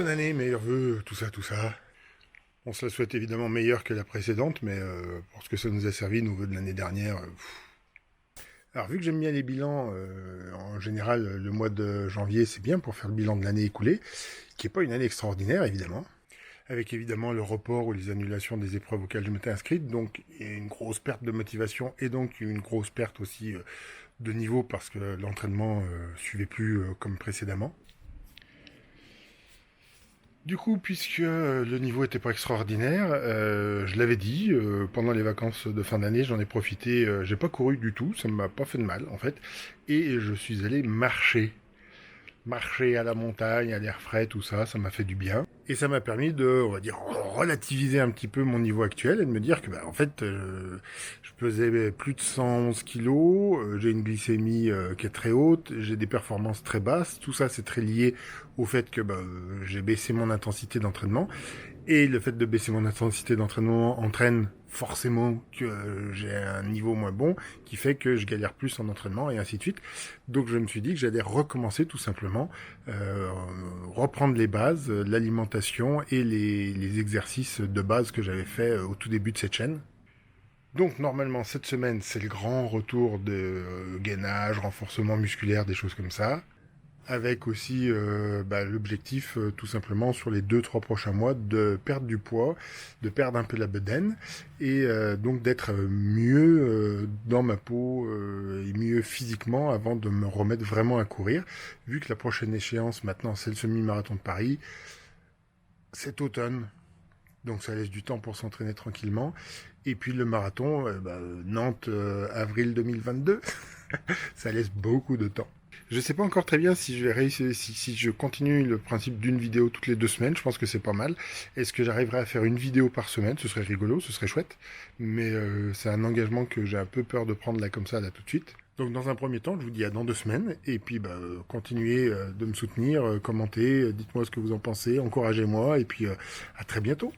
bonne année, meilleurs vœux, tout ça, tout ça. On se la souhaite évidemment meilleure que la précédente, mais pour ce que ça nous a servi, nos vœux de l'année dernière. Alors, vu que j'aime bien les bilans, en général, le mois de janvier, c'est bien pour faire le bilan de l'année écoulée, qui n'est pas une année extraordinaire, évidemment. Avec évidemment le report ou les annulations des épreuves auxquelles je m'étais inscrite, donc il y a une grosse perte de motivation et donc une grosse perte aussi de niveau parce que l'entraînement suivait plus comme précédemment. Du coup, puisque le niveau était pas extraordinaire, je l'avais dit, pendant les vacances de fin d'année, j'en ai profité, j'ai pas couru du tout, ça m'a pas fait de mal en fait, et je suis allé marcher. Marcher à la montagne, à l'air frais, tout ça, ça m'a fait du bien. Et ça m'a permis de, on va dire, relativiser un petit peu mon niveau actuel et de me dire que, bah, en fait, je pesais plus de 111 kilos, j'ai une glycémie qui est très haute, j'ai des performances très basses. Tout ça, c'est très lié au fait que bah, j'ai baissé mon intensité d'entraînement. Et le fait de baisser mon intensité d'entraînement entraîne forcément que j'ai un niveau moins bon, qui fait que je galère plus en entraînement et ainsi de suite. Donc je me suis dit que j'allais recommencer tout simplement, reprendre les bases, l'alimentation et les exercices de base que j'avais fait au tout début de cette chaîne. Donc normalement cette semaine c'est le grand retour de gainage, renforcement musculaire, des choses comme ça avec aussi bah, l'objectif tout simplement sur les 2-3 prochains mois de perdre du poids, de perdre un peu la bedaine et donc d'être mieux dans ma peau et mieux physiquement avant de me remettre vraiment à courir. Vu que la prochaine échéance maintenant c'est le semi-marathon de Paris, cet automne. Donc ça laisse du temps pour s'entraîner tranquillement. Et puis le marathon, bah, Nantes, avril 2022, ça laisse beaucoup de temps. Je sais pas encore très bien si je vais réussir, si je continue le principe d'une vidéo toutes les 2 semaines, je pense que c'est pas mal. Est-ce que j'arriverai à faire une vidéo par semaine? Ce serait rigolo, ce serait chouette. Mais c'est un engagement que j'ai un peu peur de prendre là comme ça, là tout de suite. Donc dans un premier temps, je vous dis à dans 2 semaines. Et puis bah, continuez de me soutenir, commentez, dites-moi ce que vous en pensez, encouragez-moi. Et puis à très bientôt.